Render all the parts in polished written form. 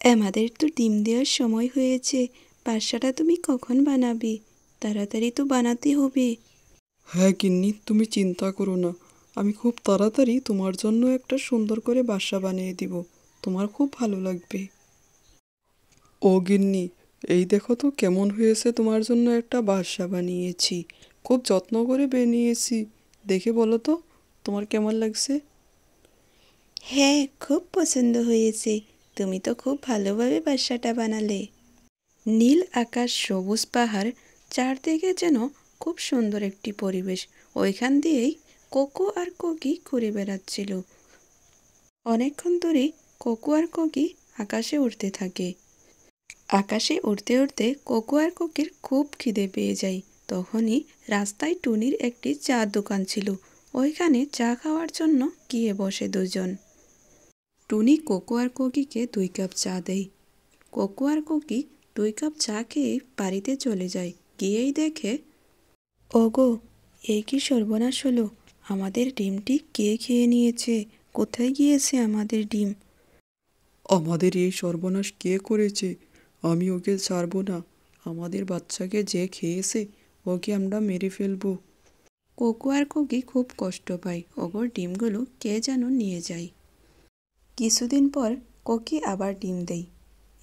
আমাদের তো ডিম দেওয়ার সময় হয়েছে। বাসাটা তুমি কখন বানাবে? তাড়াতাড়ি তো বানাতে হবে। হ্যাঁ গিন্নি, তুমি চিন্তা করো না। আমি খুব তাড়াতাড়ি তোমার জন্য একটা সুন্দর করে বাসা বানিয়ে দিব। তোমার খুব ভালো লাগবে। ও গিন্নি, এই দেখো তো কেমন হয়েছে, তোমার জন্য একটা বাসা বানিয়েছি। খুব যত্ন করে বানিয়েছি। দেখে বলো তো তোমার কেমন লাগছে। হ্যাঁ, খুব পছন্দ হয়েছে। তুমি তো খুব ভালোভাবে বাসাটা বানালে। নীল আকাশ, সবুজ পাহাড়, চারদিকে যেন খুব সুন্দর একটি পরিবেশ। ওইখান দিয়েই কোকো আর কোকি ঘুরে বেড়াচ্ছিল। অনেকক্ষণ ধরে কোকো আর কোকি আকাশে উড়তে থাকে। আকাশে উড়তে উড়তে কোকো আর কোকির খুব খিদে পেয়ে যায়। তখনই রাস্তায় টুনির একটি চা দোকান ছিল। ওইখানে চা খাওয়ার জন্য গিয়ে বসে দুজন। টুনি কোকো আর কোকিকে 2 কাপ চা দেয়। কোকো আর কোকি 2 কাপ চা খেয়ে বাড়িতে চলে যায়। গিয়েই দেখে, ওগো, এই কি সর্বনাশ হলো! আমাদের ডিমটি কে খেয়ে নিয়েছে? কোথায় গিয়েছে আমাদের ডিম? আমাদের এই সর্বনাশ কে করেছে? আমি ওকে ছাড়বো না। আমাদের বাচ্চাকে যে খেয়েছে ওকে আমরা মেরে ফেলবো। কোকো আর কোকি খুব কষ্ট পায়। ওগর ডিমগুলো কে যেন নিয়ে যায়। কিছুদিন পর কোকি আবার ডিম দেয়।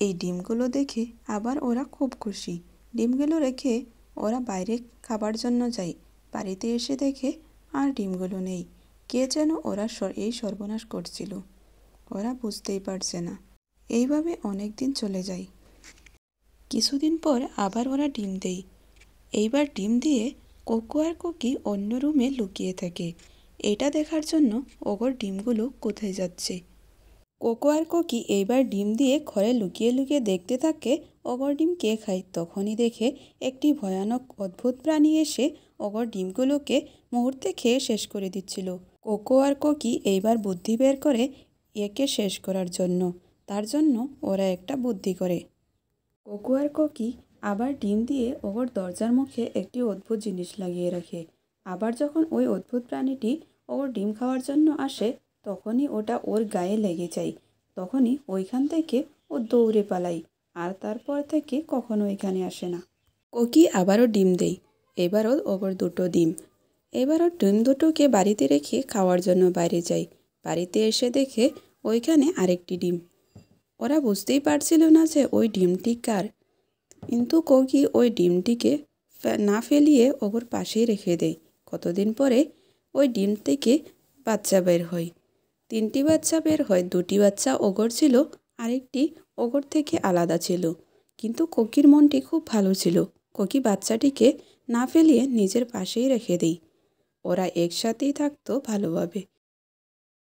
এই ডিমগুলো দেখে আবার ওরা খুব খুশি। ডিমগুলো রেখে ওরা বাইরে খাবার জন্য যায়। বাড়িতে এসে দেখে আর ডিমগুলো নেই। কে যেন ওরা এই সর্বনাশ করছিল। ওরা বুঝতেই পারছে না। এইভাবে অনেক দিন চলে যায়। কিছুদিন পর আবার ওরা ডিম দেয়। এইবার ডিম দিয়ে কোকো আর কোকি অন্য রুমে লুকিয়ে থাকে। এটা দেখার জন্য ওগর ডিমগুলো কোথায় যাচ্ছে। কোকো আর কোকি এইবার ডিম দিয়ে ঘরে লুকিয়ে লুকিয়ে দেখতে থাকে অগর ডিম কে খায়। তখনই দেখে একটি ভয়ানক অদ্ভুত প্রাণী এসে অগর ডিমগুলোকে মুহূর্তে খেয়ে শেষ করে দিচ্ছিল। কোকো আর কোকি এইবার বুদ্ধি বের করে একে শেষ করার জন্য। তার জন্য ওরা একটা বুদ্ধি করে। কোকো আর কোকি আবার ডিম দিয়ে ওর দরজার মুখে একটি অদ্ভুত জিনিস লাগিয়ে রাখে। আবার যখন ওই অদ্ভুত প্রাণীটি ওর ডিম খাওয়ার জন্য আসে, তখনই ওটা ওর গায়ে লেগে যায়। তখনই ওইখান থেকে ও দৌড়ে পালায়। আর তারপর থেকে কখনো এখানে আসে না। কোকি আবারও ডিম দেয়। এবারও ওর 2টো ডিম। এবারও ডিম দুটোকে বাড়িতে রেখে খাওয়ার জন্য বাইরে যায়। বাড়িতে এসে দেখে ওইখানে আরেকটি ডিম। ওরা বুঝতেই পারছিল না যে ওই ডিমটি কার। কিন্তু কোকি ওই ডিমটিকে না ফেলিয়ে ওর পাশেই রেখে দেয়। কতদিন পরে ওই ডিম থেকে বাচ্চা বের হয়। 3টি বাচ্চা বের হয়। 2টি বাচ্চা ওগর ছিল, আরেকটি ওগর থেকে আলাদা ছিল। কিন্তু কোকির মনটি খুব ভালো ছিল। কোকি বাচ্চাটিকে না ফেলিয়ে নিজের পাশেই রেখে দেয়। ওরা একসাথেই থাকতো ভালোভাবে।